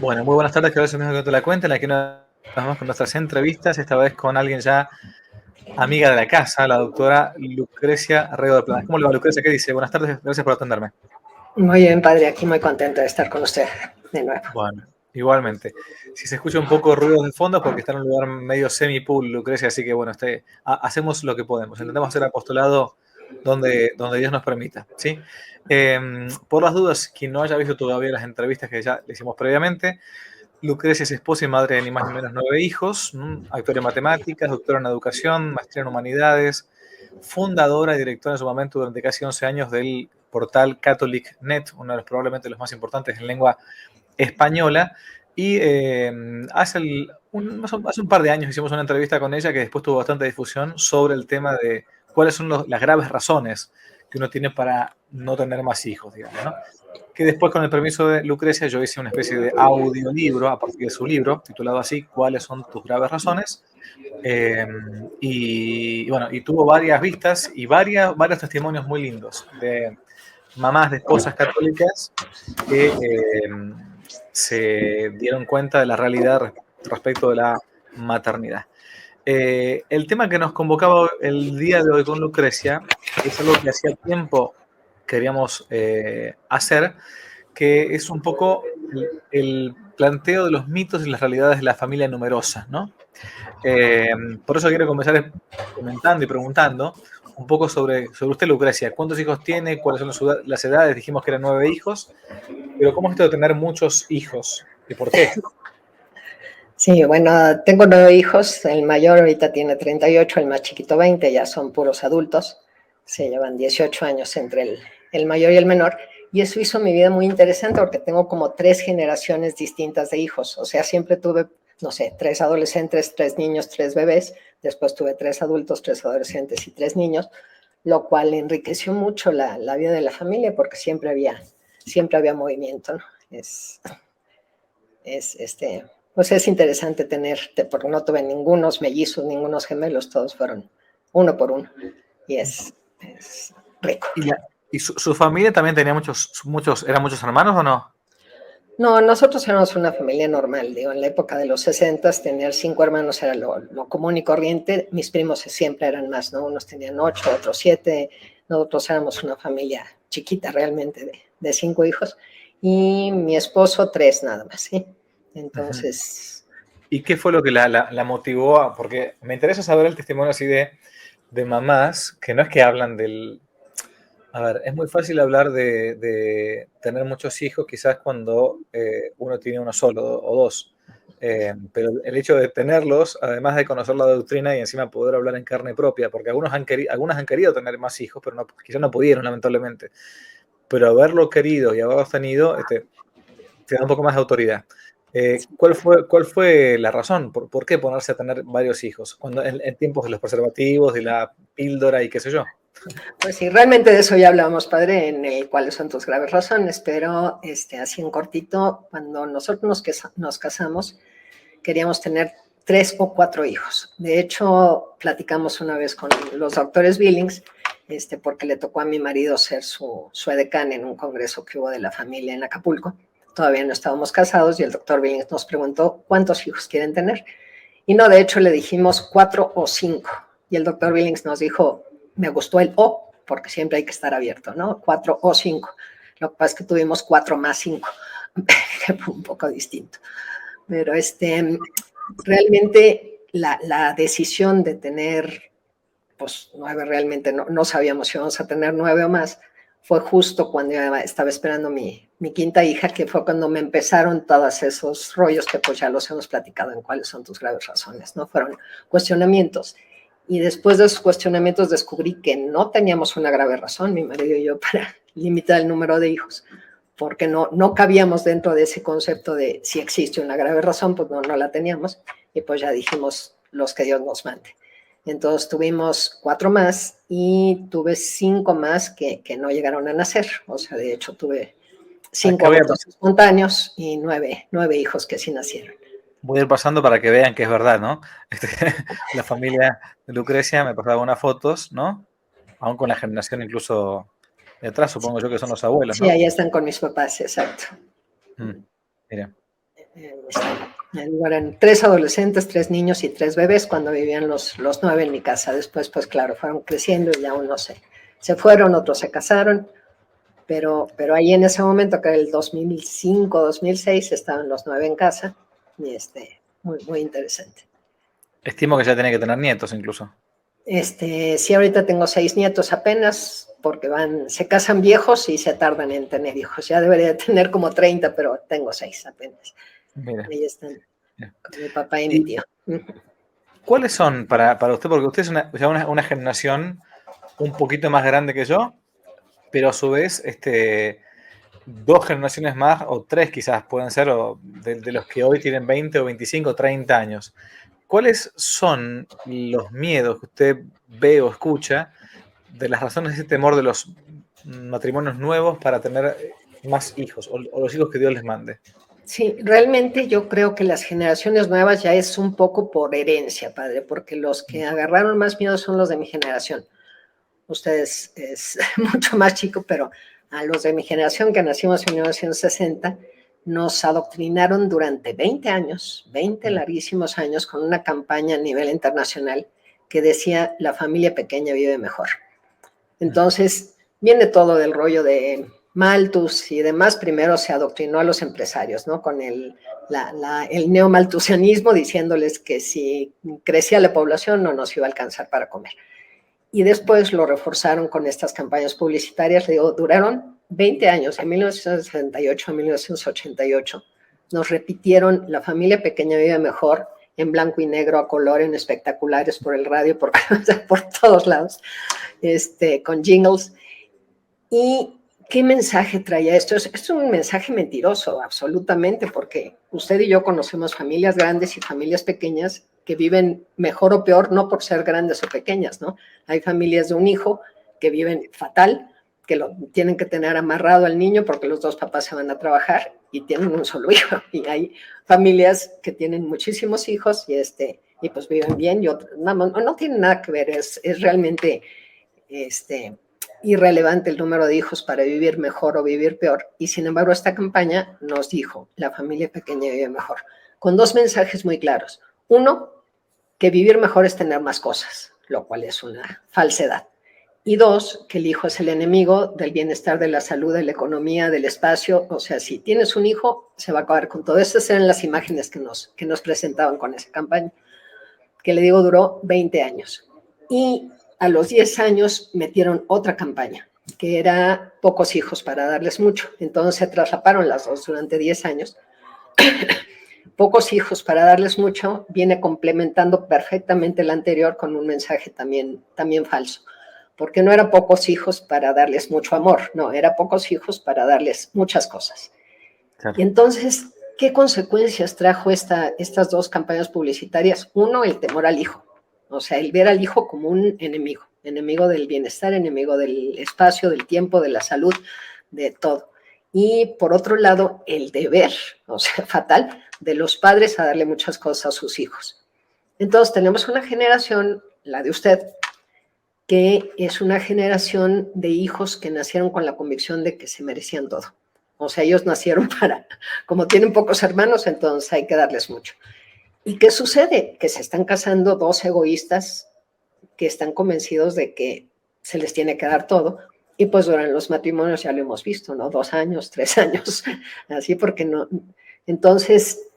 Bueno, muy buenas tardes, que ahora mismo que te la cuenta, en la que nos vamos con nuestras entrevistas, esta vez con alguien ya amiga de la casa, la doctora Lucrecia Arrego de Planas. ¿Cómo le va, Lucrecia? ¿Qué dice? Buenas tardes, gracias por atenderme. Muy bien, padre, aquí muy contenta de estar con usted de nuevo. Bueno, igualmente. Si se escucha un poco ruido de fondo, porque está en un lugar medio semi-pool, Lucrecia, así que bueno, hacemos lo que podemos. Intentamos hacer apostolado donde Dios nos permita, ¿sí? Por las dudas, quien no haya visto todavía las entrevistas que ya le hicimos previamente, Lucrecia es esposa y madre de ni más ni menos 9 hijos, actora en matemáticas, doctora en educación, maestría en humanidades, fundadora y directora en su momento durante casi 11 años del portal CatholicNet, uno de los probablemente los más importantes en lengua española. Y hace un par de años hicimos una entrevista con ella que después tuvo bastante difusión sobre el tema de cuáles son las graves razones que uno tiene para no tener más hijos, digamos, ¿no? Que después, con el permiso de Lucrecia, yo hice una especie de audiolibro a partir de su libro, titulado así, ¿Cuáles son tus graves razones? Eh, bueno, y tuvo varias vistas y varios testimonios muy lindos de mamás de esposas católicas que se dieron cuenta de la realidad respecto de la maternidad. El tema que nos convocaba el día de hoy con Lucrecia es algo que hacía tiempo queríamos hacer, que es un poco el planteo de los mitos y las realidades de la familia numerosa, ¿no? Por eso quiero comenzar comentando y preguntando un poco sobre usted, Lucrecia. ¿Cuántos hijos tiene? ¿Cuáles son las edades? Dijimos que eran 9 hijos, pero ¿cómo es esto de tener muchos hijos? ¿Y por qué? Sí, bueno, tengo 9 hijos, el mayor ahorita tiene 38, el más chiquito 20, ya son puros adultos, se llevan 18 años entre el mayor y el menor, y eso hizo mi vida muy interesante porque tengo como 3 generaciones distintas de hijos, o sea, siempre tuve, no sé, 3 adolescentes, 3 niños, 3 bebés, después tuve 3 adultos, 3 adolescentes y 3 niños, lo cual enriqueció mucho la vida de la familia porque siempre había movimiento, ¿no? Pues es interesante porque no tuve ningunos mellizos, ningunos gemelos, todos fueron uno por uno y es rico. ¿Y su familia también tenía eran muchos hermanos o no? No, nosotros éramos una familia normal, digo, en la época de los 60 tener 5 hermanos era lo común y corriente, mis primos siempre eran más, ¿no? Unos tenían 8, otros 7, nosotros éramos una familia chiquita realmente de 5 hijos y mi esposo 3 nada más, ¿sí? Entonces... ¿Y qué fue lo que la motivó? Porque me interesa saber el testimonio así de mamás que no es que hablan del... A ver, es muy fácil hablar de tener muchos hijos quizás cuando uno tiene uno solo o dos. Pero el hecho de tenerlos, además de conocer la doctrina y encima poder hablar en carne propia, porque algunas han querido tener más hijos, pero quizás no pudieron, lamentablemente. Pero haberlo querido y haberlos tenido, te da un poco más de autoridad. ¿Cuál fue la razón? ¿Por qué ponerse a tener varios hijos? Cuando en tiempos de los preservativos, de la píldora y qué sé yo. Pues sí, realmente de eso ya hablábamos, padre, en el cuáles son tus graves razones, pero así en cortito, cuando nosotros nos casamos, queríamos tener 3 o 4 hijos. De hecho, platicamos una vez con los doctores Billings, porque le tocó a mi marido ser su edecán en un congreso que hubo de la familia en Acapulco. Todavía no estábamos casados y el doctor Billings nos preguntó cuántos hijos quieren tener. Y no, de hecho le dijimos 4 o 5. Y el doctor Billings nos dijo, me gustó el O, porque siempre hay que estar abierto, ¿no? 4 o 5. Lo que pasa es que tuvimos 4 más 5, que fue un poco distinto. Pero realmente la decisión de tener, pues 9 realmente no sabíamos si íbamos a tener 9 o más, fue justo cuando yo estaba esperando mi quinta hija, que fue cuando me empezaron todos esos rollos que pues ya los hemos platicado en cuáles son tus graves razones, ¿no? Fueron cuestionamientos. Y después de esos cuestionamientos descubrí que no teníamos una grave razón, mi marido y yo, para limitar el número de hijos, porque no cabíamos dentro de ese concepto de si existe una grave razón, pues no la teníamos, y pues ya dijimos los que Dios nos mande. Entonces tuvimos 4 más y tuve 5 más que no llegaron a nacer, o sea, de hecho tuve 5 abortos espontáneos y 9 hijos que sí nacieron. Voy a ir pasando para que vean que es verdad, ¿no? La familia de Lucrecia me pasaba unas fotos, ¿no? Aún con la generación incluso de atrás, supongo yo que son los abuelos, Sí, ¿no? ahí están con mis papás, exacto. Mira. Eran 3 adolescentes, 3 niños y 3 bebés cuando vivían los 9 en mi casa. Después, pues claro, fueron creciendo y ya unos se fueron, otros se casaron, pero ahí en ese momento, que era el 2005, 2006, estaban los 9 en casa y muy, muy interesante. Estimo que ya tiene que tener nietos incluso. Sí, ahorita tengo 6 nietos apenas, porque se casan viejos y se tardan en tener hijos. Ya debería de tener como 30, pero tengo 6 apenas. Mira. Ahí están, con mi papá y mi tío. ¿Cuáles son para usted? Porque usted es una generación un poquito más grande que yo, pero a su vez, 2 generaciones más, o 3 quizás pueden ser, de los que hoy tienen 20 o 25 o 30 años. ¿Cuáles son los miedos que usted ve o escucha de las razones de ese temor de los matrimonios nuevos para tener más hijos o los hijos que Dios les mande? Sí, realmente yo creo que las generaciones nuevas ya es un poco por herencia, padre, porque los que agarraron más miedo son los de mi generación. Ustedes es mucho más chico, pero a los de mi generación que nacimos en 1960, nos adoctrinaron durante 20 años, 20 larguísimos años, con una campaña a nivel internacional que decía: la familia pequeña vive mejor. Entonces, viene todo del rollo de Malthus y demás. Primero se adoctrinó a los empresarios, ¿no? Con el neomalthusianismo, diciéndoles que si crecía la población no nos iba a alcanzar para comer. Y después lo reforzaron con estas campañas publicitarias. Le digo, duraron 20 años, de 1968 a 1988. Nos repitieron: la familia pequeña vive mejor, en blanco y negro, a color, en espectaculares, por el radio, por todos lados, con jingles. ¿Y qué mensaje traía esto? Es un mensaje mentiroso, absolutamente, porque usted y yo conocemos familias grandes y familias pequeñas que viven mejor o peor, no por ser grandes o pequeñas, ¿no? Hay familias de un hijo que viven fatal, que lo tienen que tener amarrado al niño porque los 2 papás se van a trabajar y tienen un solo hijo. Y hay familias que tienen muchísimos hijos y pues viven bien, y otros no tiene nada que ver. Es realmente irrelevante el número de hijos para vivir mejor o vivir peor. Y sin embargo, esta campaña nos dijo: la familia pequeña vive mejor, con 2 mensajes muy claros. Uno, que vivir mejor es tener más cosas, lo cual es una falsedad. Y 2, que el hijo es el enemigo del bienestar, de la salud, de la economía, del espacio. O sea, si tienes un hijo, se va a acabar con todo. Estas eran las imágenes que nos presentaban con esa campaña, que le digo duró 20 años. Y a los 10 años metieron otra campaña, que era pocos hijos para darles mucho. Entonces se traslaparon las dos durante 10 años. Pocos hijos para darles mucho viene complementando perfectamente el anterior con un mensaje también falso, porque no era pocos hijos para darles mucho amor, no, era pocos hijos para darles muchas cosas. Claro. Y entonces, ¿qué consecuencias trajo estas 2 campañas publicitarias? Uno, el temor al hijo, o sea, el ver al hijo como un enemigo del bienestar, enemigo del espacio, del tiempo, de la salud, de todo. Y por otro lado, el deber, o sea, fatal, de los padres a darle muchas cosas a sus hijos. Entonces tenemos una generación, la de usted, que es una generación de hijos que nacieron con la convicción de que se merecían todo. O sea, ellos nacieron como tienen pocos hermanos, entonces hay que darles mucho. ¿Y qué sucede? Que se están casando 2 egoístas que están convencidos de que se les tiene que dar todo. Y pues durante los matrimonios ya lo hemos visto, ¿no? 2 años, 3 años, así, porque no. Entonces,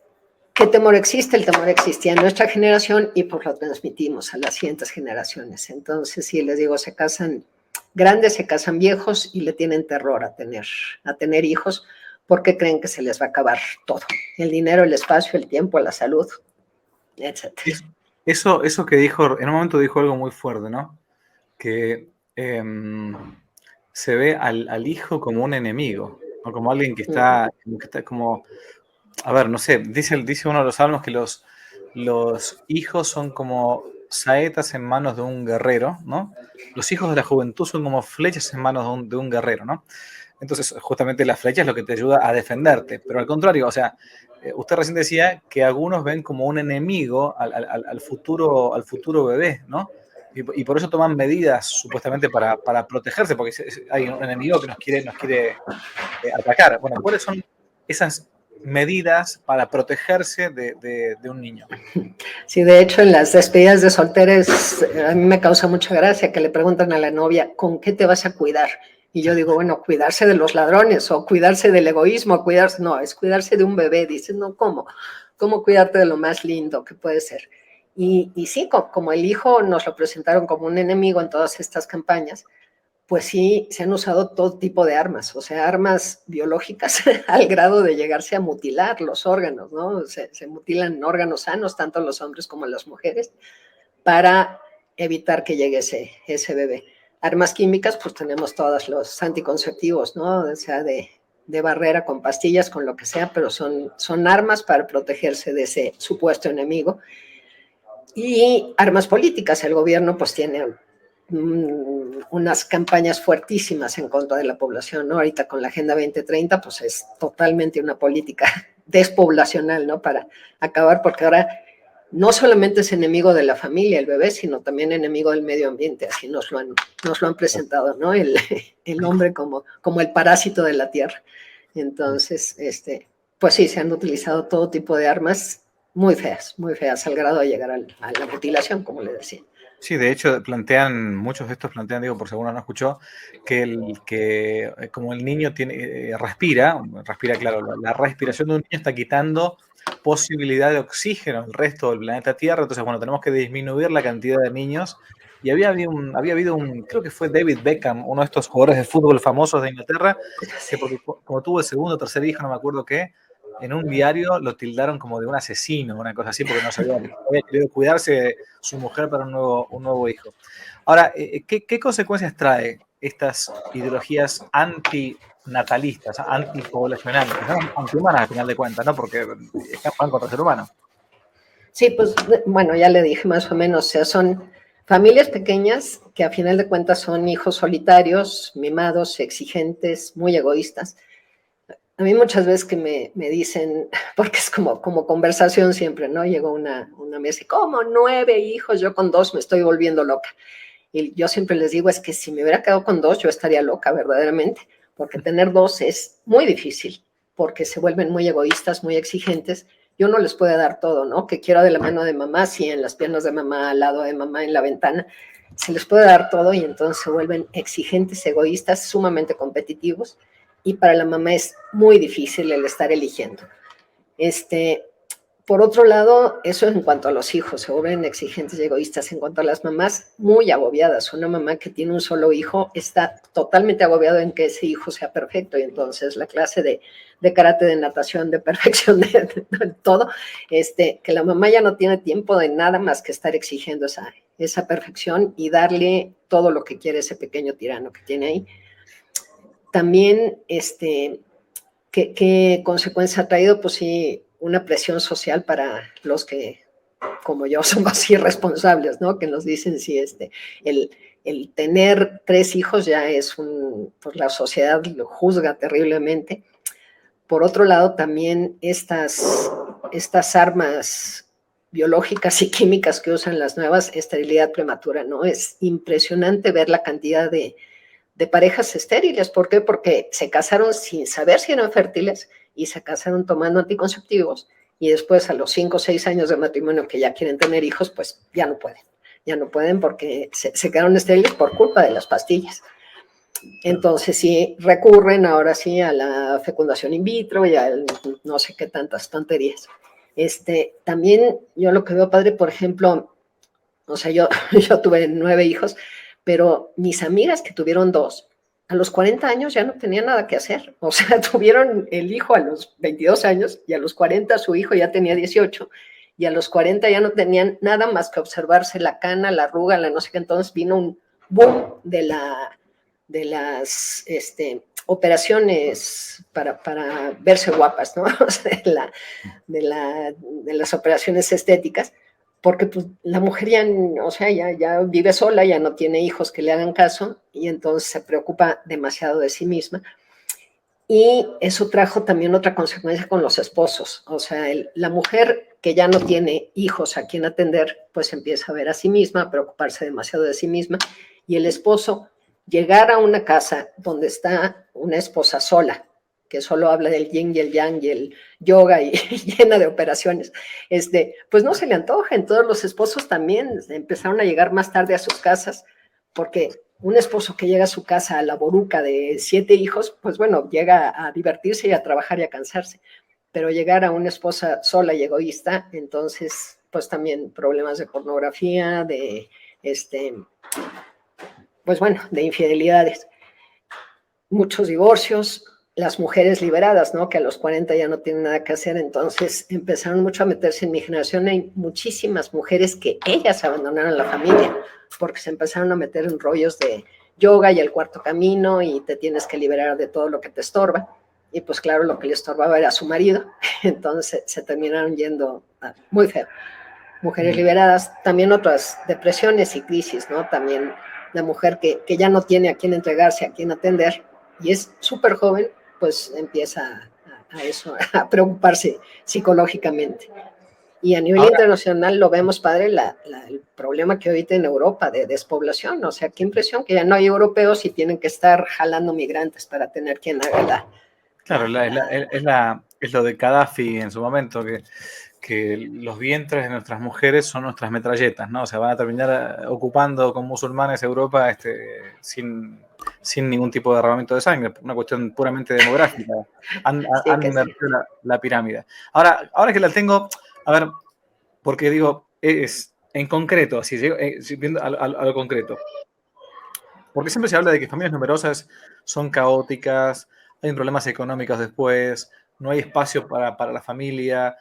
¿qué temor existe? El temor existía en nuestra generación y pues lo transmitimos a las siguientes generaciones. Entonces, sí, les digo, se casan grandes, se casan viejos y le tienen terror a tener hijos, porque creen que se les va a acabar todo: el dinero, el espacio, el tiempo, la salud, etc. Eso que dijo, en un momento dijo algo muy fuerte, ¿no? Que se ve al hijo como un enemigo, ¿no? Como alguien que está como, a ver, no sé, dice uno de los salmos que los hijos son como saetas en manos de un guerrero, ¿no? Los hijos de la juventud son como flechas en manos de un guerrero, ¿no? Entonces, justamente la flecha es lo que te ayuda a defenderte, pero al contrario, o sea, usted recién decía que algunos ven como un enemigo al futuro bebé, ¿no? Y por eso toman medidas supuestamente para protegerse, porque hay un enemigo que nos quiere atacar. Bueno, ¿cuáles son esas medidas para protegerse de un niño. Sí, de hecho, en las despedidas de solteros, a mí me causa mucha gracia que le preguntan a la novia, ¿con qué te vas a cuidar? Y yo digo, bueno, cuidarse de los ladrones o cuidarse del egoísmo, cuidarse, no, es cuidarse de un bebé. Dices, no, ¿cómo? ¿Cómo cuidarte de lo más lindo que puede ser? Y sí, como el hijo nos lo presentaron como un enemigo en todas estas campañas, pues sí, se han usado todo tipo de armas, o sea, armas biológicas al grado de llegarse a mutilar los órganos, ¿no? Se mutilan órganos sanos, tanto los hombres como las mujeres, para evitar que llegue ese bebé. Armas químicas, pues tenemos todos los anticonceptivos, ¿no? O sea, de barrera con pastillas, con lo que sea, pero son armas para protegerse de ese supuesto enemigo. Y armas políticas, el gobierno pues tiene unas campañas fuertísimas en contra de la población, ¿no? Ahorita con la Agenda 2030, pues es totalmente una política despoblacional, ¿no? Para acabar, porque ahora no solamente es enemigo de la familia, el bebé, sino también enemigo del medio ambiente, así nos lo han presentado, ¿no? El hombre como el parásito de la tierra. Entonces, pues sí, se han utilizado todo tipo de armas muy feas, al grado de llegar a la mutilación, como le decía. Sí, de hecho, muchos de estos plantean, digo, por si alguno no escuchó, que como el niño respira, claro, la respiración de un niño está quitando posibilidad de oxígeno al resto del planeta Tierra, entonces, bueno, tenemos que disminuir la cantidad de niños. Y había habido creo que fue David Beckham, uno de estos jugadores de fútbol famosos de Inglaterra, que porque, como tuvo el segundo o tercer hijo, no me acuerdo qué, en un diario lo tildaron como de un asesino, una cosa así, porque no había querido cuidarse de su mujer para un nuevo hijo. Ahora, ¿qué consecuencias trae estas ideologías antinatalistas, antipoblacionales, ¿no? Antihumanas al final de cuentas, ¿no? Porque van contra el ser humano. Sí, pues bueno, ya le dije más o menos, o sea, son familias pequeñas que a final de cuentas son hijos solitarios, mimados, exigentes, muy egoístas. A mí muchas veces que me dicen, porque es como conversación siempre, ¿no? Llegó una mesa y, ¿cómo 9 hijos? Yo con 2 me estoy volviendo loca. Y yo siempre les digo, es que si me hubiera quedado con 2, yo estaría loca verdaderamente, porque tener 2 es muy difícil, porque se vuelven muy egoístas, muy exigentes, y uno les puede dar todo, ¿no? Que quiero de la mano de mamá, sí, en las piernas de mamá, al lado de mamá, en la ventana, se les puede dar todo y entonces se vuelven exigentes, egoístas, sumamente competitivos, y para la mamá es muy difícil el estar eligiendo. Por otro lado, eso en cuanto a los hijos, se vuelven exigentes y egoístas. En cuanto a las mamás, muy agobiadas. Una mamá que tiene un solo hijo está totalmente agobiada en que ese hijo sea perfecto y entonces la clase de karate, de natación, de perfección, de todo, que la mamá ya no tiene tiempo de nada más que estar exigiendo esa perfección y darle todo lo que quiere ese pequeño tirano que tiene ahí. También, ¿qué consecuencia ha traído? Pues sí, una presión social para los que, como yo, somos irresponsables, ¿no? Que nos dicen si el tener 3 hijos ya es pues la sociedad lo juzga terriblemente. Por otro lado, también estas armas biológicas y químicas que usan las nuevas, esterilidad prematura, ¿no? Es impresionante ver la cantidad de parejas estériles. ¿Por qué? Porque se casaron sin saber si eran fértiles y se casaron tomando anticonceptivos y después a los 5 o 6 años de matrimonio que ya quieren tener hijos, pues ya no pueden porque se quedaron estériles por culpa de las pastillas. Entonces sí recurren ahora sí a la fecundación in vitro y a no sé qué tantas tonterías. También yo lo que veo, padre, por ejemplo, o sea, yo tuve 9 hijos, pero mis amigas que tuvieron 2, a los 40 años ya no tenían nada que hacer. O sea, tuvieron el hijo a los 22 años y a los 40 su hijo ya tenía 18 y a los 40 ya no tenían nada más que observarse la cana, la arruga, la no sé qué. Entonces vino un boom de las operaciones para verse guapas, ¿no? O sea, de las operaciones estéticas, porque pues, la mujer ya, o sea, ya vive sola, ya no tiene hijos que le hagan caso y entonces se preocupa demasiado de sí misma. Y eso trajo también otra consecuencia con los esposos. O sea, la mujer que ya no tiene hijos a quien atender, pues empieza a ver a sí misma, a preocuparse demasiado de sí misma. Y el esposo, llegar a una casa donde está una esposa sola, que solo habla del yin y el yang y el yoga y llena de operaciones, pues no se le antojen. Todos los esposos también empezaron a llegar más tarde a sus casas, porque un esposo que llega a su casa a la boruca de 7 hijos, pues bueno, llega a divertirse y a trabajar y a cansarse, pero llegar a una esposa sola y egoísta, entonces pues también problemas de pornografía, de pues bueno, de infidelidades, muchos divorcios, las mujeres liberadas, ¿no? Que a los 40 ya no tienen nada que hacer, entonces empezaron mucho a meterse en mi generación. Hay muchísimas mujeres que ellas abandonaron la familia porque se empezaron a meter en rollos de yoga y el cuarto camino y te tienes que liberar de todo lo que te estorba. Y pues claro, lo que le estorbaba era su marido, entonces se terminaron yendo muy feo. Mujeres liberadas, también otras depresiones y crisis, ¿no? También la mujer que ya no tiene a quién entregarse, a quién atender, y es súper joven, pues empieza a eso, a preocuparse psicológicamente. Y a nivel Ahora, internacional lo vemos, padre, el problema que ahorita en Europa de despoblación, o sea, qué impresión que ya no hay europeos y tienen que estar jalando migrantes para tener quien haga claro, es lo de Gaddafi en su momento, que los vientres de nuestras mujeres son nuestras metralletas, ¿no? O sea, van a terminar ocupando con musulmanes Europa sin ningún tipo de derramamiento de sangre, una cuestión puramente demográfica. sí, Han que sí. invertido la pirámide. Ahora que la tengo, a ver, porque digo, es en concreto, así, viendo a lo concreto, porque siempre se habla de que familias numerosas son caóticas, hay problemas económicos después, no hay espacio para la familia,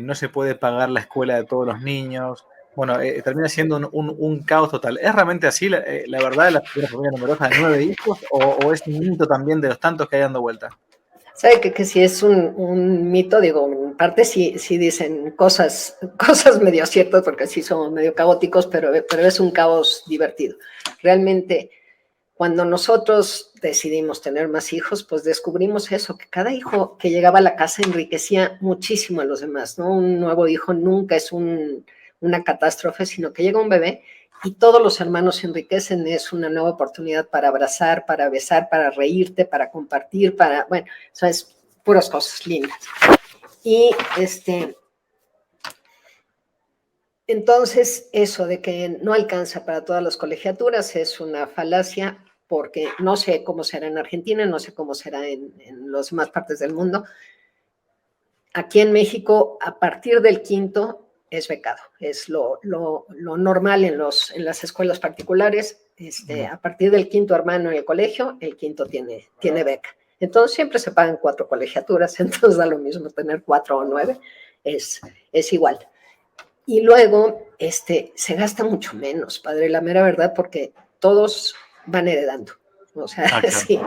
no se puede pagar la escuela de todos los niños. Bueno, termina siendo un caos total. ¿Es realmente así la verdad de una familia numerosa de 9 hijos o es un mito también de los tantos que hay dando vuelta? Sabe que si es un mito, digo, en parte sí dicen cosas medio ciertas, porque sí somos medio caóticos, pero es un caos divertido. Realmente, cuando nosotros decidimos tener más hijos, pues descubrimos eso, que cada hijo que llegaba a la casa enriquecía muchísimo a los demás, ¿no? Un nuevo hijo nunca es una catástrofe, sino que llega un bebé y todos los hermanos se enriquecen, es una nueva oportunidad para abrazar, para besar, para reírte, para compartir, bueno, eso es puras cosas lindas. Y entonces, eso de que no alcanza para todas las colegiaturas es una falacia, porque no sé cómo será en Argentina, no sé cómo será en las demás partes del mundo. Aquí en México, a partir del quinto, es becado. Es lo normal en las escuelas particulares. A partir del quinto hermano en el colegio, el quinto tiene beca. Entonces, siempre se pagan 4 colegiaturas, entonces da lo mismo tener 4 o 9, es igual. Y luego se gasta mucho menos, padre, la mera verdad, porque todos van heredando. O sea, Claro. sí,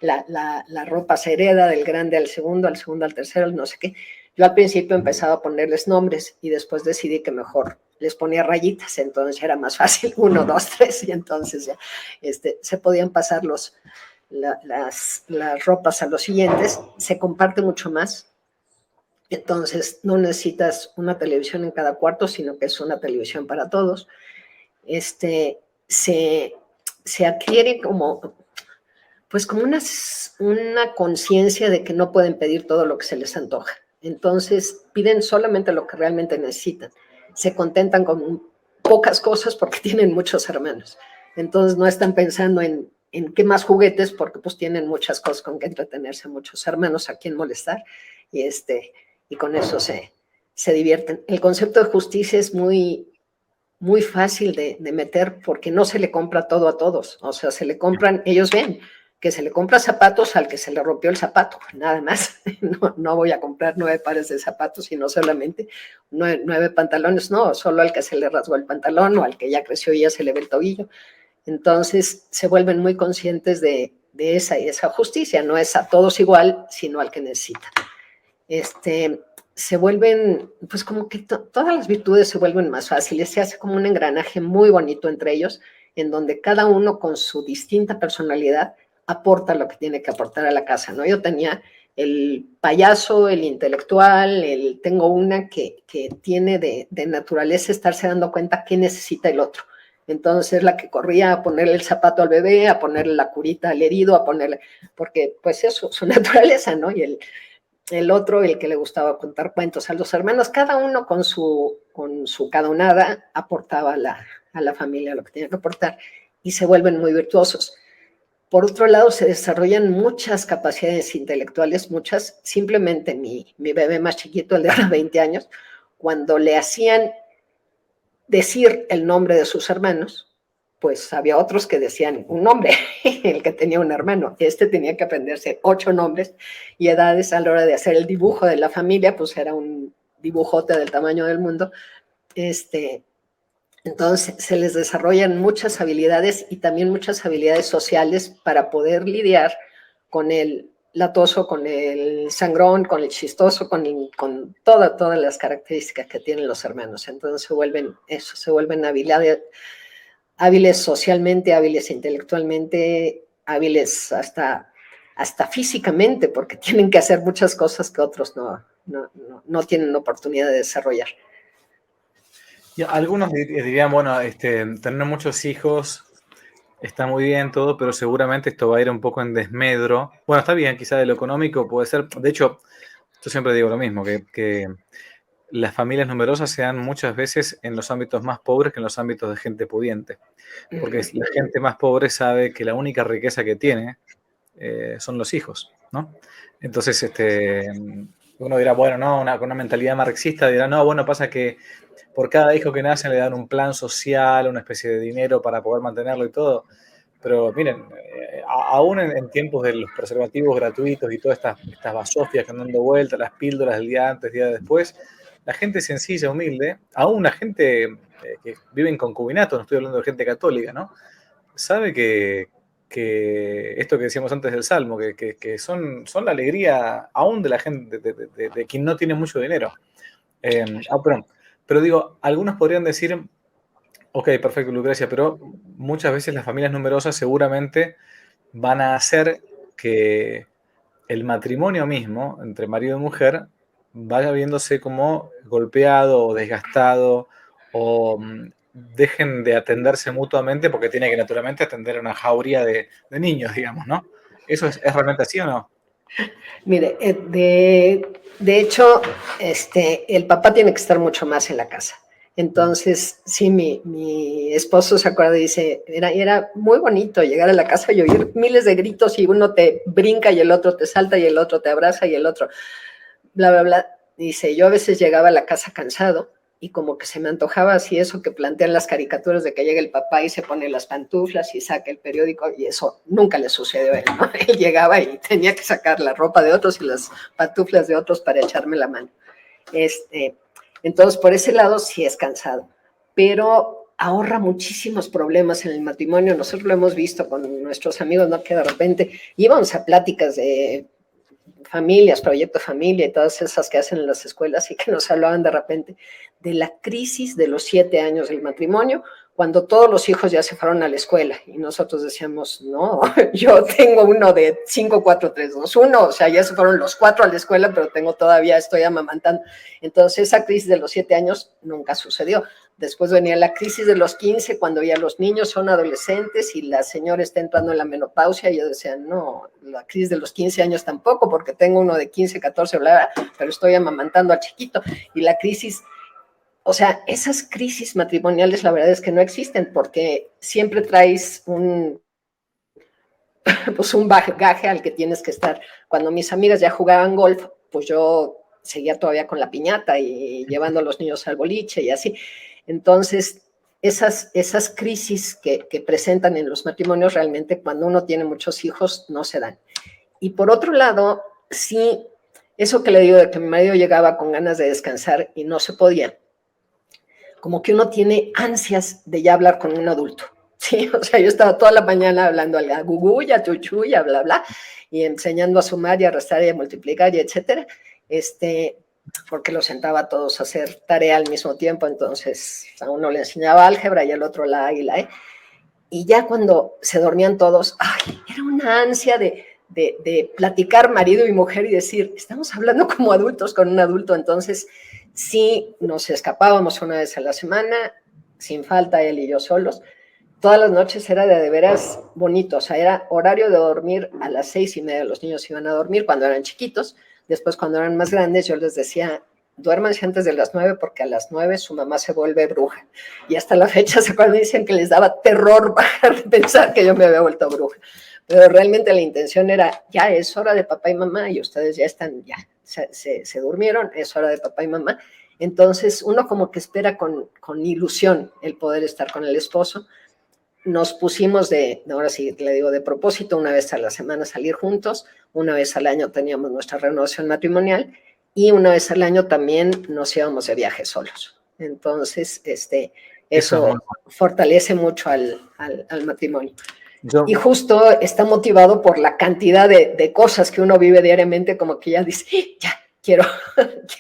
la ropa se hereda del grande al segundo al tercero, al no sé qué. Yo al principio empezaba a ponerles nombres y después decidí que mejor les ponía rayitas, entonces era más fácil, 1, 2, 3, y entonces ya se podían pasar las ropas a los siguientes, se comparte mucho más. Entonces, no necesitas una televisión en cada cuarto, sino que es una televisión para todos. Se, se adquiere pues como una conciencia de que no pueden pedir todo lo que se les antoja. Entonces, piden solamente lo que realmente necesitan. Se contentan con pocas cosas porque tienen muchos hermanos. Entonces, no están pensando en qué más juguetes, porque pues tienen muchas cosas con que entretenerse, muchos hermanos a quien molestar, y, y con eso se divierten. El concepto de justicia es muy fácil de meter porque no se le compra todo a todos. O sea, se le compran, ellos ven que se le compra zapatos al que se le rompió el zapato, nada más. No voy a comprar 9 pares de zapatos, sino solamente 9 pantalones, no, solo al que se le rasgó el pantalón o al que ya creció y ya se le ve el tobillo. Entonces se vuelven muy conscientes de esa justicia, no es a todos igual, sino al que necesita. Se vuelven, pues como que todas las virtudes se vuelven más fáciles, se hace como un engranaje muy bonito entre ellos, en donde cada uno con su distinta personalidad aporta lo que tiene que aportar a la casa, ¿no? Yo tenía el payaso, el intelectual, tengo una que tiene de naturaleza estarse dando cuenta qué necesita el otro. Entonces la que corría a ponerle el zapato al bebé, a ponerle la curita al herido, a ponerle, porque pues eso, su naturaleza, ¿no? Y el otro, el que le gustaba contar cuentos a los hermanos, cada uno con su cadonada aportaba a la familia lo que tenía que aportar y se vuelven muy virtuosos. Por otro lado, se desarrollan muchas capacidades intelectuales, muchas. Simplemente mi bebé más chiquito, el de ahora 20 años, cuando le hacían decir el nombre de sus hermanos, pues había otros que decían un nombre, el que tenía un hermano. Este tenía que aprenderse 8 nombres y edades a la hora de hacer el dibujo de la familia, pues era un dibujote del tamaño del mundo. Entonces se les desarrollan muchas habilidades y también muchas habilidades sociales para poder lidiar con el latoso, con el sangrón, con el chistoso, con todas las características que tienen los hermanos. Entonces se vuelven hábiles socialmente, hábiles intelectualmente, hábiles hasta físicamente, porque tienen que hacer muchas cosas que otros no tienen oportunidad de desarrollar. Y algunos dirían, bueno, tener muchos hijos está muy bien todo, pero seguramente esto va a ir un poco en desmedro. Bueno, está bien, quizá de lo económico puede ser. De hecho, yo siempre digo lo mismo, que las familias numerosas se dan muchas veces en los ámbitos más pobres que en los ámbitos de gente pudiente. Porque la gente más pobre sabe que la única riqueza que tiene son los hijos, ¿no? Entonces, uno dirá, bueno, no, con una mentalidad marxista dirá, no, bueno, pasa que por cada hijo que nace le dan un plan social, una especie de dinero para poder mantenerlo y todo. Pero miren, aún en tiempos de los preservativos gratuitos y todas estas basofias que andan dando vueltas, las píldoras del día antes, día después, la gente sencilla, humilde, aún la gente que vive en concubinato, no estoy hablando de gente católica, ¿no? Sabe que esto que decíamos antes del Salmo, que son la alegría aún de la gente, de quien no tiene mucho dinero. Perdón. Pero digo, algunos podrían decir, ok, perfecto, Lucrecia, pero muchas veces las familias numerosas seguramente van a hacer que el matrimonio mismo, entre marido y mujer, vaya viéndose como golpeado o desgastado o dejen de atenderse mutuamente porque tiene que naturalmente atender a una jauría de niños, digamos, ¿no? ¿Eso es realmente así o no? Mire, de hecho, el papá tiene que estar mucho más en la casa. Entonces, sí, mi esposo se acuerda y dice, era muy bonito llegar a la casa y oír miles de gritos y uno te brinca y el otro te salta y el otro te abraza y el otro, bla, bla, bla. Dice, yo a veces llegaba a la casa cansado y como que se me antojaba así eso que plantean las caricaturas de que llega el papá y se pone las pantuflas y saca el periódico, y eso nunca le sucedió a él, ¿no? Él llegaba y tenía que sacar la ropa de otros y las pantuflas de otros para echarme la mano. Entonces, por ese lado sí es cansado, pero ahorra muchísimos problemas en el matrimonio. Nosotros lo hemos visto con nuestros amigos, ¿no? Que de repente íbamos a pláticas de familias, proyecto familia y todas esas que hacen en las escuelas y que nos hablaban de repente de la crisis de los 7 años del matrimonio, cuando todos los hijos ya se fueron a la escuela y nosotros decíamos, no, yo tengo uno de 5, 4, 3, 2, 1, o sea, ya se fueron los 4 a la escuela, pero estoy amamantando. Entonces esa crisis de los 7 años nunca sucedió. Después venía la crisis de los 15, cuando ya los niños son adolescentes y la señora está entrando en la menopausia, y yo decía, no, la crisis de los 15 años tampoco, porque tengo uno de 15, 14, bla, bla, pero estoy amamantando al chiquito. Y la crisis, o sea, esas crisis matrimoniales la verdad es que no existen, porque siempre traes pues un bagaje al que tienes que estar. Cuando mis amigas ya jugaban golf, pues yo seguía todavía con la piñata y llevando a los niños al boliche y así. Entonces, esas crisis que presentan en los matrimonios realmente cuando uno tiene muchos hijos no se dan. Y por otro lado, sí, eso que le digo de que mi marido llegaba con ganas de descansar y no se podía, como que uno tiene ansias de ya hablar con un adulto. Sí, o sea, yo estaba toda la mañana hablando a Gugú y a Chuchu y a bla, bla, y enseñando a sumar y a restar y a multiplicar y etcétera, porque los sentaba a todos a hacer tarea al mismo tiempo, entonces a uno le enseñaba álgebra y al otro la A y la E, y ya cuando se dormían todos, ay, era una ansia de platicar marido y mujer y decir, estamos hablando como adultos con un adulto. Entonces sí nos escapábamos una vez a la semana, sin falta él y yo solos. Todas las noches era de veras bonito, o sea, era horario de dormir a las 6:30, los niños iban a dormir cuando eran chiquitos. Después, cuando eran más grandes, yo les decía, duérmanse antes de las 9 porque a las 9 su mamá se vuelve bruja. Y hasta la fecha se acuerdan, dicen que les daba terror pensar que yo me había vuelto bruja. Pero realmente la intención era, ya es hora de papá y mamá y ustedes ya están, ya se durmieron, es hora de papá y mamá. Entonces uno como que espera con ilusión el poder estar con el esposo. Nos pusimos ahora sí le digo, de propósito, una vez a la semana salir juntos, una vez al año teníamos nuestra renovación matrimonial y una vez al año también nos íbamos de viaje solos. Entonces, eso fortalece mucho al matrimonio. Y justo está motivado por la cantidad de cosas que uno vive diariamente, como que ya dice, ya, quiero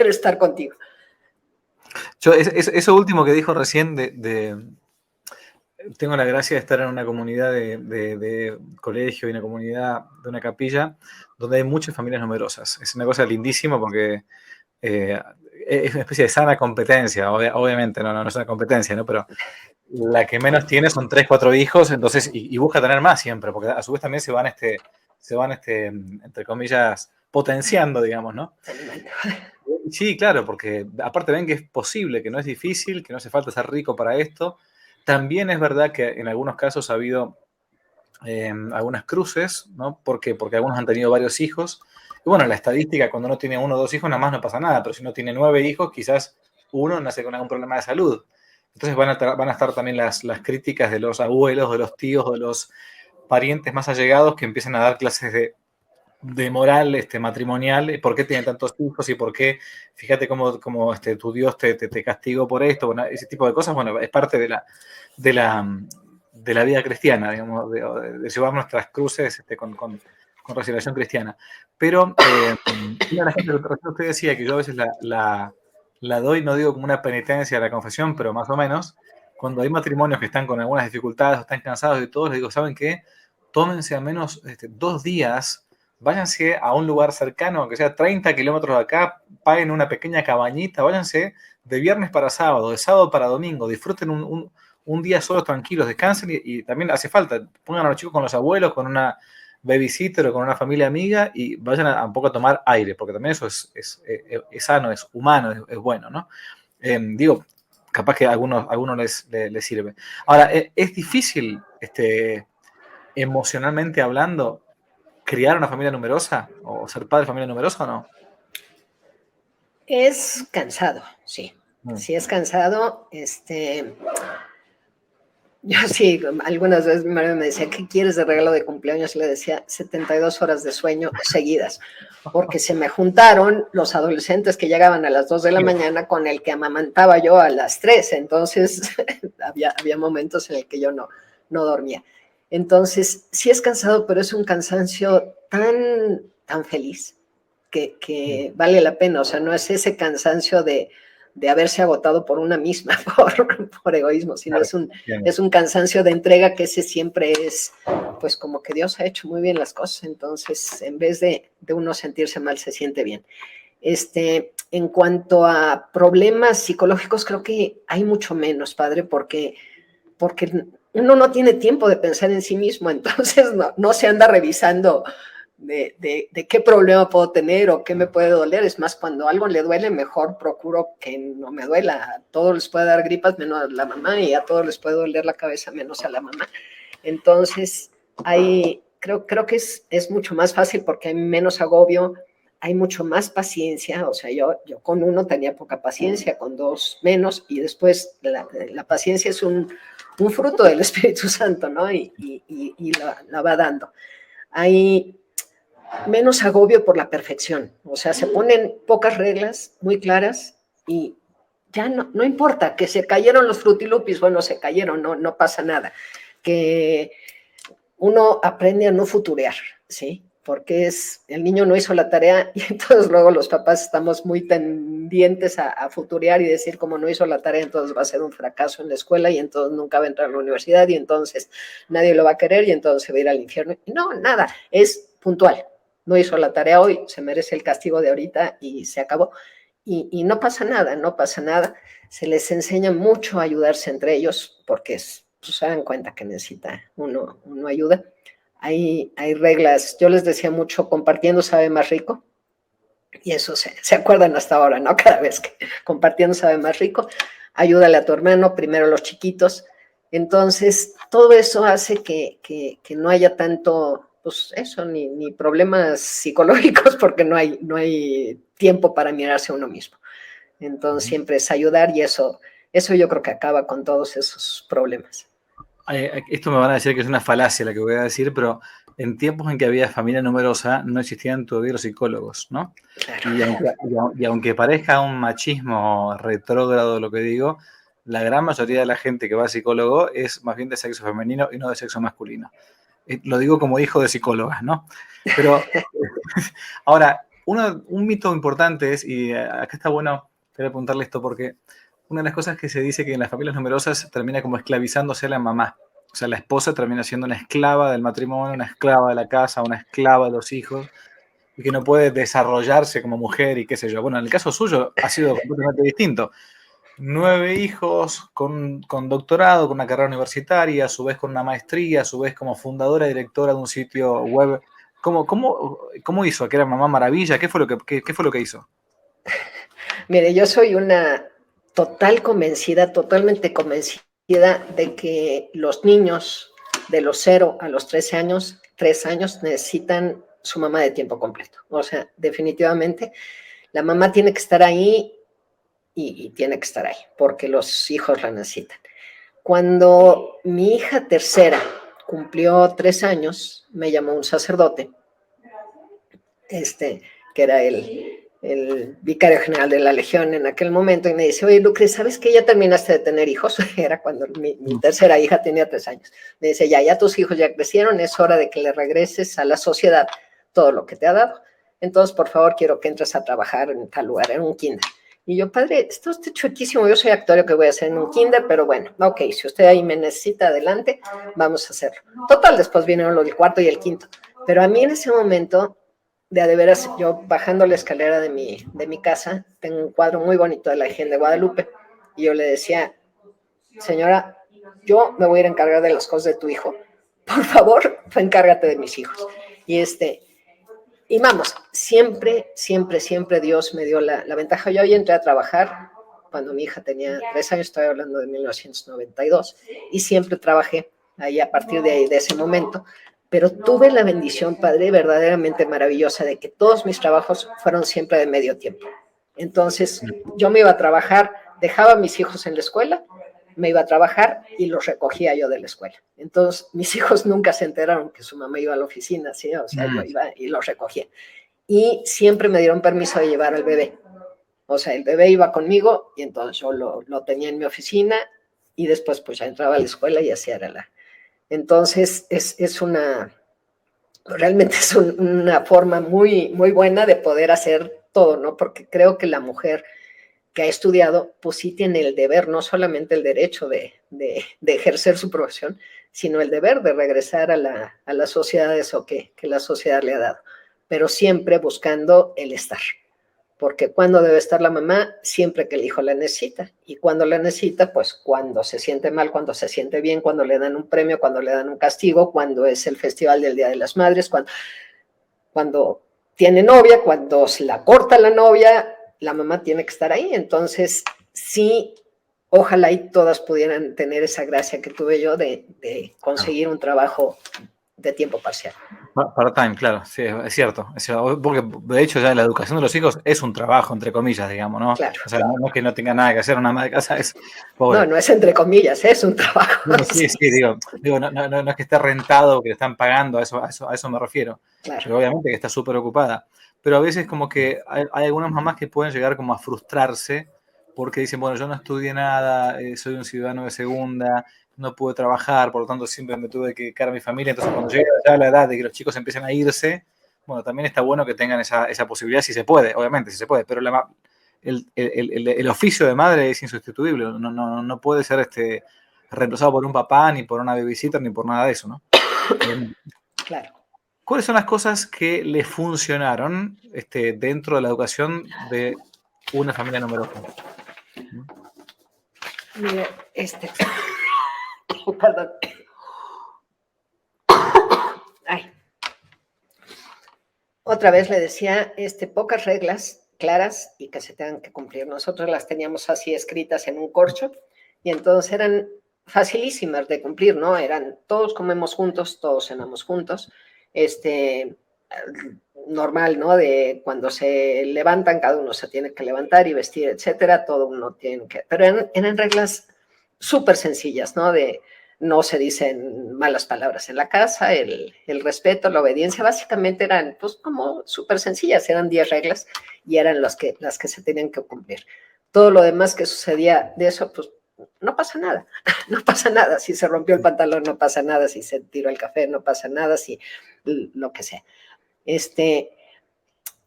estar contigo. Eso último que dijo recién tengo la gracia de estar en una comunidad de colegio y una comunidad de una capilla donde hay muchas familias numerosas. Es una cosa lindísima porque es una especie de sana competencia, obviamente, no es una competencia, ¿no? Pero la que menos tiene son 3, 4 hijos, entonces, y busca tener más siempre, porque a su vez también se van, entre comillas, potenciando, digamos, ¿no? Sí, claro, porque aparte ven que es posible, que no es difícil, que no hace falta ser rico para esto. También es verdad que en algunos casos ha habido algunas cruces, ¿no? ¿Por qué? Porque algunos han tenido varios hijos. Y bueno, la estadística, cuando uno tiene 1 o 2 hijos, nada más no pasa nada, pero si uno tiene 9 hijos, quizás uno nace con algún problema de salud. Entonces van a estar también las críticas de los abuelos, de los tíos, de los parientes más allegados que empiezan a dar clases de moral matrimonial, por qué tiene tantos hijos y por qué, fíjate cómo tu Dios te castigó por esto, bueno, ese tipo de cosas, bueno, es parte de la vida cristiana, digamos, de llevar nuestras cruces con resignación cristiana. Pero una de las cosas que usted decía, que yo a veces la doy, no digo como una penitencia a la confesión, pero más o menos, cuando hay matrimonios que están con algunas dificultades o están cansados y todo, les digo, ¿saben qué? Tómense al menos 2 días, váyanse a un lugar cercano, aunque sea 30 kilómetros de acá, paguen una pequeña cabañita, váyanse de viernes para sábado, de sábado para domingo, disfruten un día solo tranquilos, descansen y también hace falta, pongan a los chicos con los abuelos, con una babysitter o con una familia amiga y vayan un poco a tomar aire, porque también eso es sano, es humano, es bueno, ¿no? Digo, capaz que a algunos les sirve. Ahora, es difícil, emocionalmente hablando, criar una familia numerosa o ser padre de familia numerosa o no? Es cansado, sí. Sí es cansado. Yo sí, algunas veces mi marido me decía, ¿qué quieres de regalo de cumpleaños? Y le decía, 72 horas de sueño seguidas, porque se me juntaron los adolescentes que llegaban a las 2 de la mañana con el que amamantaba yo a las 3, entonces había momentos en el que yo no dormía. Entonces, sí es cansado, pero es un cansancio tan feliz que vale la pena, o sea, no es ese cansancio de haberse agotado por una misma, por egoísmo, sino Claro, es un cansancio de entrega que ese siempre es, pues como que Dios ha hecho muy bien las cosas, entonces en vez de uno sentirse mal, se siente bien. En cuanto a problemas psicológicos, creo que hay mucho menos, padre, porque uno no tiene tiempo de pensar en sí mismo, entonces no se anda revisando de qué problema puedo tener o qué me puede doler. Es más, cuando algo le duele, mejor procuro que no me duela. A todos les puede dar gripas menos a la mamá y a todos les puede doler la cabeza menos a la mamá. Entonces, creo que es mucho más fácil porque hay menos agobio, hay mucho más paciencia. O sea, yo con uno tenía poca paciencia, con 2 menos, y después la paciencia es un fruto del Espíritu Santo, ¿no? Y la va dando. Hay menos agobio por la perfección, o sea, se ponen pocas reglas muy claras y ya no importa que se cayeron los frutilupis, bueno, se cayeron, no pasa nada, que uno aprende a no futurear, ¿sí? Porque el niño no hizo la tarea y entonces luego los papás estamos muy tendientes a futurear y decir como no hizo la tarea, entonces va a ser un fracaso en la escuela y entonces nunca va a entrar a la universidad y entonces nadie lo va a querer y entonces se va a ir al infierno. Y no, nada, es puntual. No hizo la tarea hoy, se merece el castigo de ahorita y se acabó. y no pasa nada, no pasa nada. Se les enseña mucho a ayudarse entre ellos porque pues, se dan cuenta que necesita uno ayuda. Hay reglas, yo les decía mucho, compartiendo sabe más rico, y eso se acuerdan hasta ahora, ¿no? Cada vez que compartiendo sabe más rico, ayúdale a tu hermano, primero a los chiquitos. Entonces, todo eso hace que no haya tanto, pues eso, ni problemas psicológicos, porque no hay tiempo para mirarse a uno mismo. Entonces, siempre es ayudar y eso yo creo que acaba con todos esos problemas. Esto me van a decir que es una falacia la que voy a decir, pero en tiempos en que había familia numerosa no existían todavía los psicólogos, ¿no? Claro. Y aunque parezca un machismo retrógrado lo que digo, la gran mayoría de la gente que va a psicólogo es más bien de sexo femenino y no de sexo masculino. Lo digo como hijo de psicólogas, ¿no? Pero ahora, un mito importante es, y acá está bueno, quería preguntarle esto porque una de las cosas que se dice que en las familias numerosas termina como esclavizándose a la mamá. O sea, la esposa termina siendo una esclava del matrimonio, una esclava de la casa, una esclava de los hijos, y que no puede desarrollarse como mujer y qué sé yo. Bueno, en el caso suyo ha sido completamente distinto. 9 hijos con doctorado, con una carrera universitaria, a su vez con una maestría, a su vez como fundadora y directora de un sitio web. ¿Cómo hizo? ¿Que era mamá maravilla? ¿Qué fue lo que hizo? Mire, yo soy una totalmente convencida de que los niños de los 0 a los 13 años, 3 años, necesitan su mamá de tiempo completo. O sea, definitivamente la mamá tiene que estar ahí y tiene que estar ahí, porque los hijos la necesitan. Cuando mi hija tercera cumplió 3 años, me llamó un sacerdote, que era el vicario general de la Legión en aquel momento, y me dice, oye, Lucre, ¿sabes que ya terminaste de tener hijos? Era cuando mi tercera hija tenía 3 años. Me dice, ya tus hijos ya crecieron, es hora de que le regreses a la sociedad todo lo que te ha dado. Entonces, por favor, quiero que entres a trabajar en tal lugar, en un kinder. Y yo, padre, esto está chuequísimo, yo soy actor, que voy a hacer en un kinder, pero bueno, ok, si usted ahí me necesita, adelante, vamos a hacerlo. Total, después vinieron los del cuarto y el quinto. Pero a mí en ese momento de veras, yo bajando la escalera de mi casa, tengo un cuadro muy bonito de la Virgen de Guadalupe, y yo le decía, señora, yo me voy a ir a encargar de las cosas de tu hijo, por favor, encárgate de mis hijos. Y vamos, siempre Dios me dio la ventaja. Yo hoy entré a trabajar cuando mi hija tenía 3 años, estoy hablando de 1992, y siempre trabajé ahí a partir de ese momento, pero tuve la bendición, padre, verdaderamente maravillosa, de que todos mis trabajos fueron siempre de medio tiempo. Entonces, yo me iba a trabajar, dejaba a mis hijos en la escuela, me iba a trabajar y los recogía yo de la escuela. Entonces, mis hijos nunca se enteraron que su mamá iba a la oficina, ¿sí? O sea, yo iba y los recogía. Y siempre me dieron permiso de llevar al bebé. O sea, el bebé iba conmigo y entonces yo lo tenía en mi oficina y después pues ya entraba a la escuela y así era la... Entonces, realmente es una forma muy buena de poder hacer todo, ¿no? Porque creo que la mujer que ha estudiado, pues sí tiene el deber, no solamente el derecho de ejercer su profesión, sino el deber de regresar a la sociedad eso que la sociedad le ha dado, pero siempre buscando el estar. Porque cuando debe estar la mamá, siempre que el hijo la necesita. Y cuando la necesita, pues cuando se siente mal, cuando se siente bien, cuando le dan un premio, cuando le dan un castigo, cuando es el festival del Día de las Madres, cuando tiene novia, cuando se la corta la novia, la mamá tiene que estar ahí. Entonces, sí, ojalá y todas pudieran tener esa gracia que tuve yo de conseguir un trabajo de tiempo parcial. Part-time, claro, sí, es cierto. Porque de hecho ya la educación de los hijos es un trabajo, entre comillas, digamos, ¿no? Claro. O sea, no es que no tenga nada que hacer una ama de casa, es pobre. No es entre comillas, es un trabajo. No, sí, digo no es que esté rentado, que le están pagando, a eso me refiero. Claro. Pero obviamente que está súper ocupada. Pero a veces como que hay algunas mamás que pueden llegar como a frustrarse porque dicen, bueno, yo no estudié nada, soy un ciudadano de segunda, no pude trabajar, por lo tanto siempre me tuve que dedicar a mi familia. Entonces cuando llega ya la edad de que los chicos empiezan a irse, bueno, también está bueno que tengan esa posibilidad, si se puede, obviamente, si se puede, pero el oficio de madre es insustituible, no puede ser reemplazado por un papá, ni por una babysitter, ni por nada de eso, ¿no? Claro. ¿Cuáles son las cosas que le funcionaron dentro de la educación de una familia numerosa. Mire, perdón. Ay. Otra vez le decía, pocas reglas claras y que se tengan que cumplir. Nosotros las teníamos así escritas en un corcho y entonces eran facilísimas de cumplir, ¿no? Eran todos comemos juntos, todos cenamos juntos, normal, ¿no? De cuando se levantan, cada uno se tiene que levantar y vestir, etcétera, todo uno tiene que... Pero eran reglas súper sencillas, ¿no? De no se dicen malas palabras en la casa, el respeto, la obediencia, básicamente eran pues como súper sencillas, eran 10 reglas y eran las que se tenían que cumplir. Todo lo demás que sucedía de eso, pues no pasa nada, no pasa nada, si se rompió el pantalón no pasa nada, si se tiró el café no pasa nada, si lo que sea.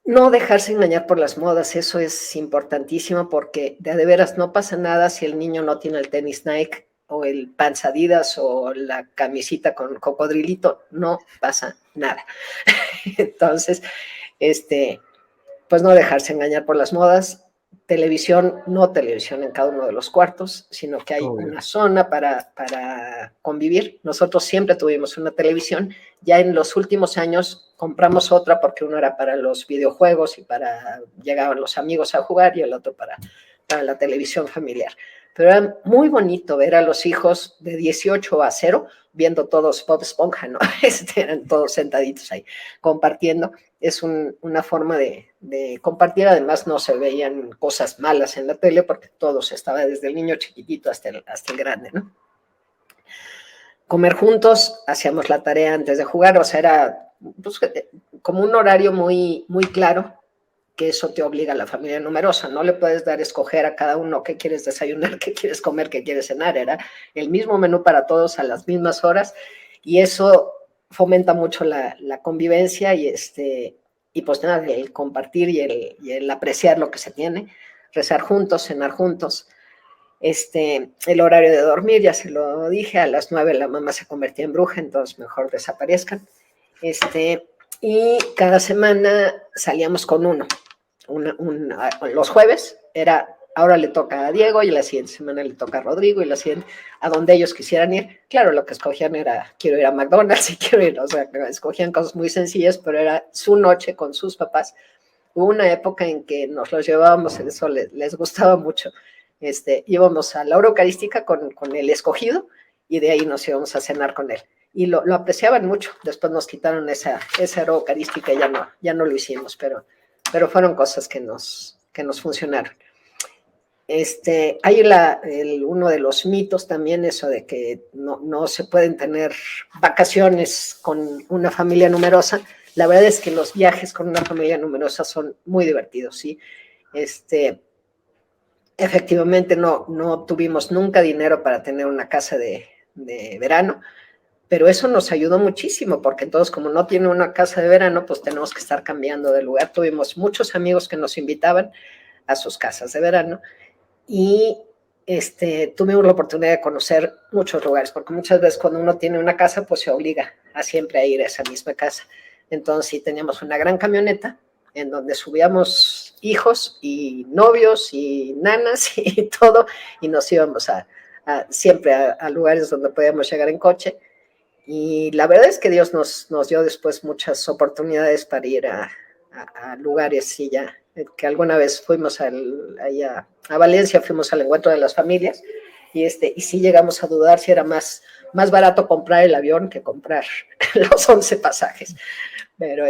No dejarse engañar por las modas, eso es importantísimo porque de veras no pasa nada si el niño no tiene el tenis Nike o el Pants Adidas o la camisita con cocodrilito, no pasa nada. Entonces, pues no dejarse engañar por las modas. Televisión, no televisión en cada uno de los cuartos, sino que hay una zona para convivir. Nosotros siempre tuvimos una televisión, ya en los últimos años compramos otra porque uno era para los videojuegos y llegaban los amigos a jugar y el otro para la televisión familiar. Pero era muy bonito ver a los hijos de 18 a 0 viendo todos Bob Esponja, ¿no? Eran todos sentaditos ahí compartiendo. Es una forma de compartir, además no se veían cosas malas en la tele porque todos estaba desde el niño chiquitito hasta el grande, ¿no? Comer juntos, hacíamos la tarea antes de jugar, o sea, era pues, como un horario muy, muy claro, que eso te obliga a la familia numerosa, no le puedes dar a escoger a cada uno qué quieres desayunar, qué quieres comer, qué quieres cenar, era el mismo menú para todos a las mismas horas y eso fomenta mucho la convivencia y pues nada, el compartir y el apreciar lo que se tiene, rezar juntos, cenar juntos. El horario de dormir, ya se lo dije, a las 9 la mamá se convertía en bruja, entonces mejor desaparezcan. Y cada semana salíamos con uno. Los jueves era, ahora le toca a Diego y la siguiente semana le toca a Rodrigo y la siguiente, a donde ellos quisieran ir. Claro, lo que escogían era, quiero ir a McDonald's y quiero ir, o sea, escogían cosas muy sencillas, pero era su noche con sus papás. Hubo una época en que nos los llevábamos, eso les gustaba mucho. Íbamos a la hora eucarística con el escogido y de ahí nos íbamos a cenar con él. Y lo apreciaban mucho. Después nos quitaron esa hora eucarística y ya no lo hicimos, pero fueron cosas que nos funcionaron. Hay uno de los mitos también, eso de que no se pueden tener vacaciones con una familia numerosa. La verdad es que los viajes con una familia numerosa son muy divertidos, ¿sí? Efectivamente no tuvimos nunca dinero para tener una casa de verano, pero eso nos ayudó muchísimo, porque entonces como no tiene una casa de verano, pues tenemos que estar cambiando de lugar. Tuvimos muchos amigos que nos invitaban a sus casas de verano y tuvimos la oportunidad de conocer muchos lugares, porque muchas veces cuando uno tiene una casa, pues se obliga a siempre a ir a esa misma casa. Entonces sí teníamos una gran camioneta en donde subíamos hijos y novios y nanas y todo, y nos íbamos siempre a lugares donde podíamos llegar en coche. Y la verdad es que Dios nos dio después muchas oportunidades para ir a lugares, y ya, que alguna vez fuimos a Valencia, fuimos al encuentro de las familias, y sí llegamos a dudar si era más barato comprar el avión que comprar los 11 pasajes. Pero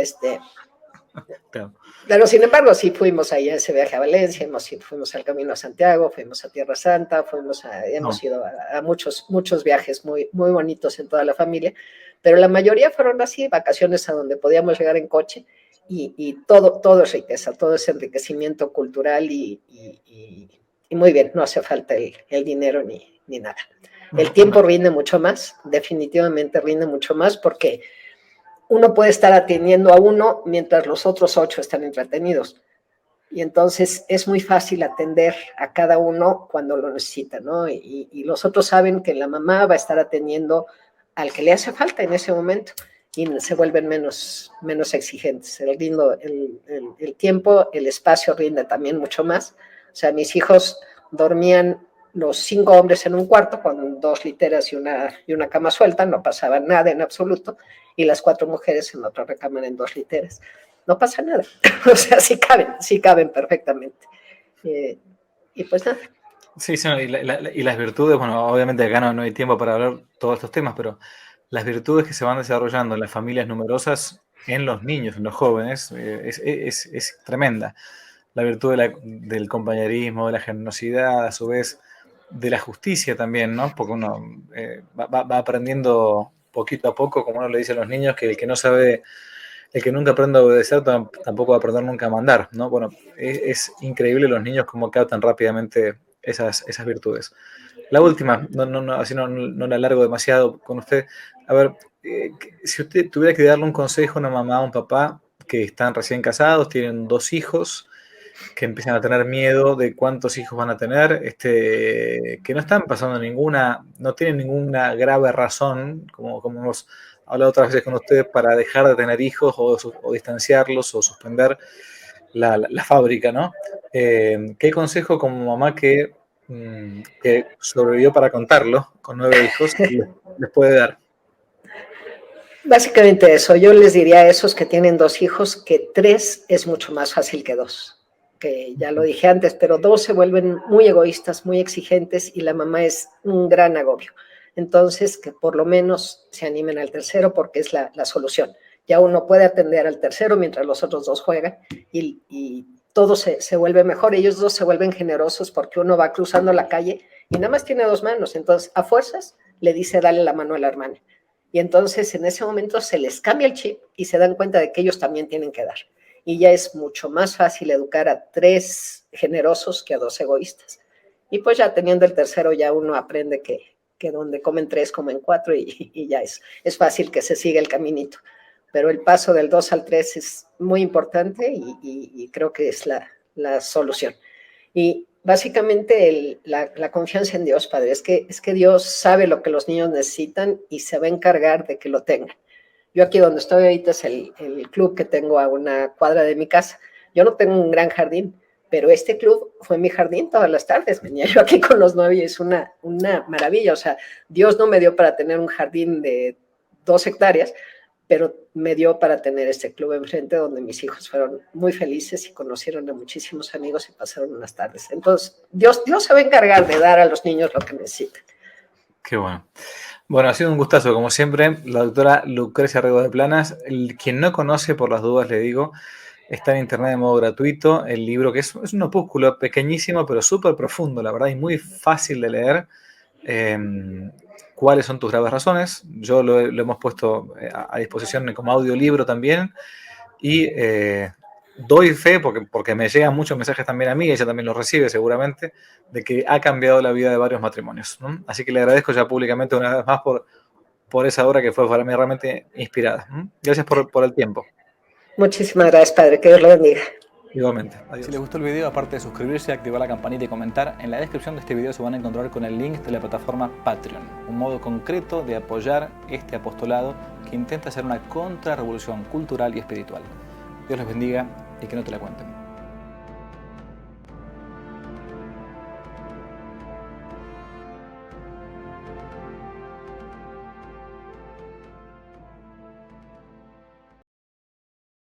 pero sin embargo, sí fuimos ahí a ese viaje a Valencia, fuimos al Camino a Santiago, fuimos a Tierra Santa, hemos ido a muchos viajes muy, muy bonitos en toda la familia, pero la mayoría fueron así, vacaciones a donde podíamos llegar en coche y todo es riqueza, todo es enriquecimiento cultural y muy bien, no hace falta el dinero ni nada. El tiempo rinde mucho más, definitivamente rinde mucho más porque uno puede estar atendiendo a uno mientras los otros 8 están entretenidos. Y entonces es muy fácil atender a cada uno cuando lo necesita, ¿no? Y los otros saben que la mamá va a estar atendiendo al que le hace falta en ese momento. y se vuelven menos exigentes. El tiempo, el espacio rinde también mucho más. O sea, mis hijos dormían los 5 hombres en un cuarto con 2 literas y una cama suelta, no pasaba nada en absoluto, y las 4 mujeres en otra recámara en 2 literas. No pasa nada. O sea, sí caben perfectamente. Y pues nada. Sí, sí, no, y las virtudes, bueno, obviamente acá no hay tiempo para hablar todos estos temas, pero las virtudes que se van desarrollando en las familias numerosas, en los niños, en los jóvenes, es tremenda. La virtud del compañerismo, de la generosidad, a su vez, de la justicia también, ¿no? Porque uno va aprendiendo poquito a poco, como uno le dice a los niños, que el que no sabe, el que nunca aprende a obedecer, tampoco va a aprender nunca a mandar, ¿no? Bueno, es increíble los niños cómo captan rápidamente esas virtudes. La última, así no la alargo demasiado con usted. A ver, si usted tuviera que darle un consejo a una mamá o un papá que están recién casados, tienen 2 hijos, que empiezan a tener miedo de cuántos hijos van a tener, que no están pasando no tienen ninguna grave razón, como hemos hablado otras veces con ustedes, para dejar de tener hijos o distanciarlos o suspender la fábrica, ¿no? ¿Qué consejo como mamá que sobrevivió para contarlo, con 9 hijos, les puede dar? Básicamente eso, yo les diría a esos que tienen 2 hijos que 3 es mucho más fácil que 2, que ya lo dije antes, pero 2 se vuelven muy egoístas, muy exigentes y la mamá es un gran agobio. Entonces, que por lo menos se animen al tercero porque es la solución. Ya uno puede atender al tercero mientras los otros 2 juegan y todo se vuelve mejor. Ellos 2 se vuelven generosos porque uno va cruzando la calle y nada más tiene 2 manos. Entonces, a fuerzas, le dice dale la mano a la hermana. Y entonces en ese momento se les cambia el chip y se dan cuenta de que ellos también tienen que dar. Y ya es mucho más fácil educar a 3 generosos que a 2 egoístas. Y pues ya teniendo el tercero ya uno aprende que donde comen 3 comen 4 y ya es fácil que se siga el caminito. Pero el paso del 2 al 3 es muy importante y creo que es la solución. Y básicamente la confianza en Dios, Padre, es que Dios sabe lo que los niños necesitan y se va a encargar de que lo tengan. Yo aquí donde estoy ahorita es el club que tengo a una cuadra de mi casa. Yo no tengo un gran jardín, pero este club fue mi jardín todas las tardes. Venía yo aquí con los 9 y es una maravilla. O sea, Dios no me dio para tener un jardín de 2 hectáreas, pero me dio para tener este club enfrente donde mis hijos fueron muy felices y conocieron a muchísimos amigos y pasaron unas tardes. Entonces, Dios se va a encargar de dar a los niños lo que necesitan. Qué bueno. Bueno, ha sido un gustazo, como siempre, la doctora Lucrecia Rego de Planas. Quien no conoce, por las dudas le digo, está en internet de modo gratuito, el libro que es un opúsculo pequeñísimo, pero súper profundo, la verdad, y muy fácil de leer. ¿Cuáles son tus graves razones? Yo lo hemos puesto a disposición como audiolibro también, y doy fe, porque me llegan muchos mensajes también a mí, ella también los recibe seguramente, de que ha cambiado la vida de varios matrimonios, ¿no? Así que le agradezco ya públicamente una vez más por esa obra que fue para mí realmente inspirada. Gracias por el tiempo. Muchísimas gracias, Padre. Que Dios lo bendiga. Igualmente. Adiós. Si les gustó el video, aparte de suscribirse, activar la campanita y comentar, en la descripción de este video se van a encontrar con el link de la plataforma Patreon, un modo concreto de apoyar este apostolado que intenta hacer una contrarrevolución cultural y espiritual. Dios les bendiga y que no te la cuenten.